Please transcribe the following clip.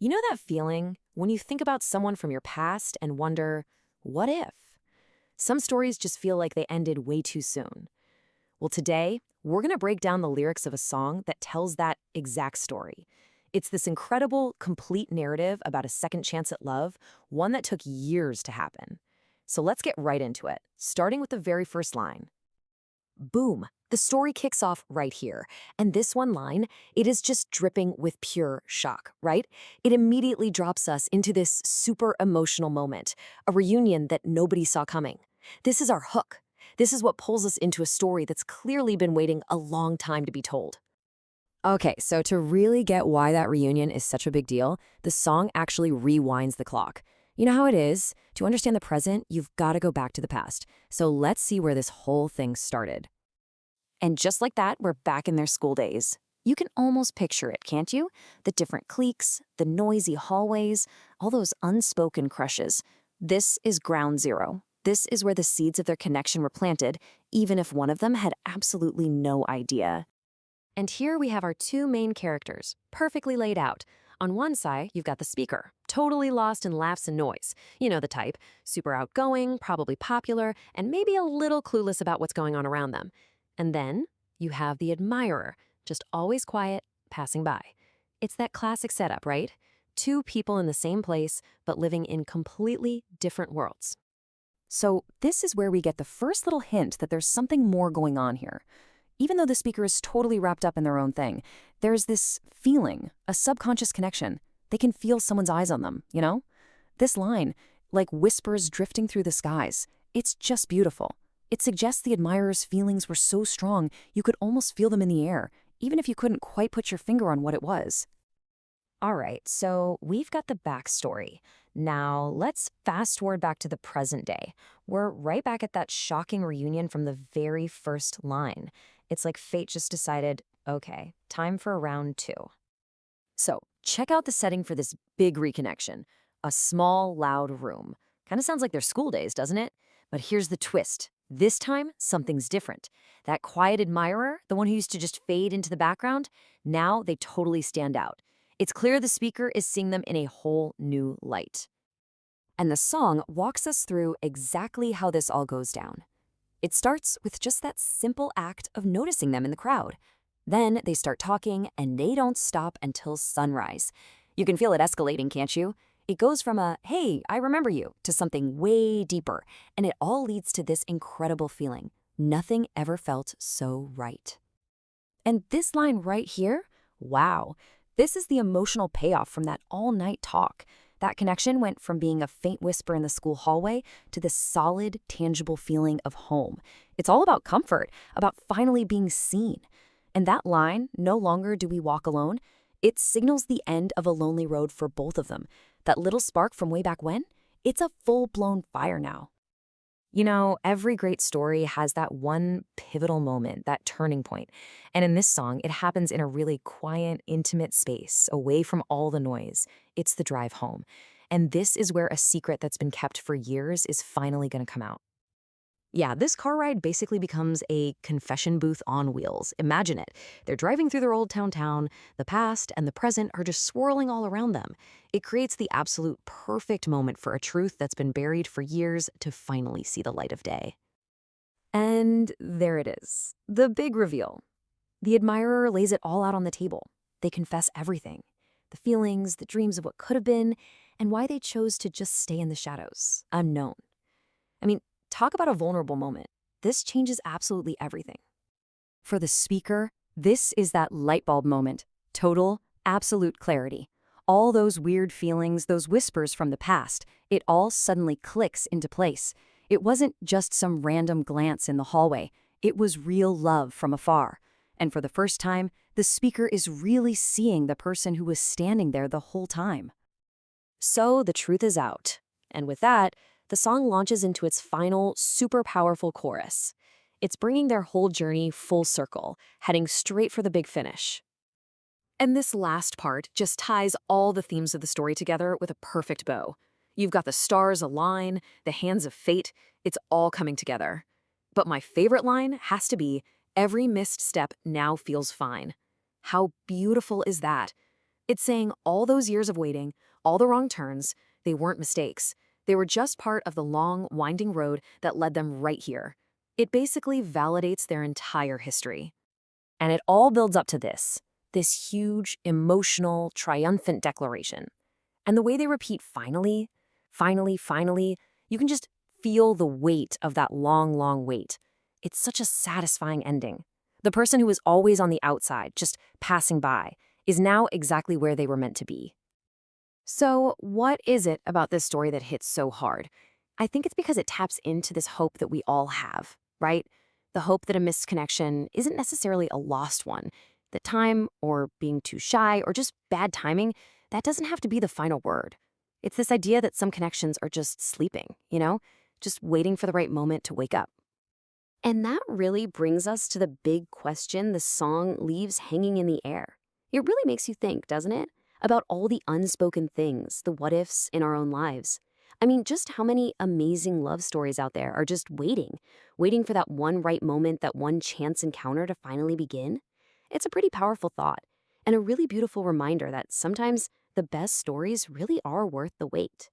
You know that feeling when you think about someone from your past and wonder, what if? Some stories just feel like they ended way too soon. Well, today, we're going to break down the lyrics of a song that tells that exact story. It's this incredible, complete narrative about a second chance at love, one that took years to happen. So let's get right into it, starting with the very first line. Boom! The story kicks off right here. And this one line, it is just dripping with pure shock, right? It immediately drops us into this super emotional moment, a reunion that nobody saw coming. This is our hook. This is what pulls us into a story that's clearly been waiting a long time to be told. Okay, so to really get why that reunion is such a big deal, the song actually rewinds the clock. You know how it is? To understand the present, you've got to go back to the past. So let's see where this whole thing started. And just like that, we're back in their school days. You can almost picture it, can't you? The different cliques, the noisy hallways, all those unspoken crushes. This is ground zero. This is where the seeds of their connection were planted, even if one of them had absolutely no idea. And here we have our two main characters, perfectly laid out. On one side, you've got the speaker, totally lost in laughs and noise. You know the type, super outgoing, probably popular, and maybe a little clueless about what's going on around them. And then you have the admirer, just always quiet, passing by. It's that classic setup, right? Two people in the same place, but living in completely different worlds. So this is where we get the first little hint that there's something more going on here. Even though the speaker is totally wrapped up in their own thing, there's this feeling, a subconscious connection. They can feel someone's eyes on them, you know? This line, like whispers drifting through the skies, it's just beautiful. It suggests the admirer's feelings were so strong you could almost feel them in the air, even if you couldn't quite put your finger on what it was. All right, so we've got the backstory. Now let's fast forward back to the present day. We're right back at that shocking reunion from the very first line. It's like fate just decided, okay, time for round two. So check out the setting for this big reconnection. A small, loud room. Kind of sounds like their school days, doesn't it? But here's the twist. This time, something's different. That quiet admirer, the one who used to just fade into the background, now they totally stand out. It's clear the speaker is seeing them in a whole new light. And the song walks us through exactly how this all goes down. It starts with just that simple act of noticing them in the crowd. Then they start talking, and they don't stop until sunrise. You can feel it escalating, can't you? It goes from a, hey, I remember you, to something way deeper, and it all leads to this incredible feeling. Nothing ever felt so right. And this line right here, wow, this is the emotional payoff from that all-night talk. That connection went from being a faint whisper in the school hallway to this solid, tangible feeling of home. It's all about comfort, about finally being seen. And that line, no longer do we walk alone, it signals the end of a lonely road for both of them. That little spark from way back when, it's a full-blown fire now. You know, every great story has that one pivotal moment, that turning point. And in this song, it happens in a really quiet, intimate space, away from all the noise. It's the drive home. And this is where a secret that's been kept for years is finally going to come out. Yeah, this car ride basically becomes a confession booth on wheels. Imagine it. They're driving through their old town. The past and the present are just swirling all around them. It creates the absolute perfect moment for a truth that's been buried for years to finally see the light of day. And there it is, the big reveal. The admirer lays it all out on the table. They confess everything. The feelings, the dreams of what could have been, and why they chose to just stay in the shadows, unknown. I mean, talk about a vulnerable moment. This changes absolutely everything. For the speaker, this is that light bulb moment. Total, absolute clarity. All those weird feelings, those whispers from the past, it all suddenly clicks into place. It wasn't just some random glance in the hallway. It was real love from afar. And for the first time, the speaker is really seeing the person who was standing there the whole time. So the truth is out. And with that, the song launches into its final, super powerful chorus. It's bringing their whole journey full circle, heading straight for the big finish. And this last part just ties all the themes of the story together with a perfect bow. You've got the stars align, the hands of fate, it's all coming together. But my favorite line has to be, every missed step now feels fine. How beautiful is that? It's saying all those years of waiting, all the wrong turns, they weren't mistakes. They were just part of the long, winding road that led them right here. It basically validates their entire history. And it all builds up to this huge, emotional, triumphant declaration. And the way they repeat finally, finally, finally, you can just feel the weight of that long, long wait. It's such a satisfying ending. The person who was always on the outside, just passing by, is now exactly where they were meant to be. So, what is it about this story that hits so hard? I think it's because it taps into this hope that we all have, right? The hope that a missed connection isn't necessarily a lost one. That time, or being too shy, or just bad timing, that doesn't have to be the final word. It's this idea that some connections are just sleeping, just waiting for the right moment to wake up. And that really brings us to the big question the song leaves hanging in the air. It really makes you think, doesn't it? About all the unspoken things, the what ifs in our own lives. I mean, just how many amazing love stories out there are just waiting for that one right moment, that one chance encounter to finally begin? It's a pretty powerful thought, and a really beautiful reminder that sometimes the best stories really are worth the wait.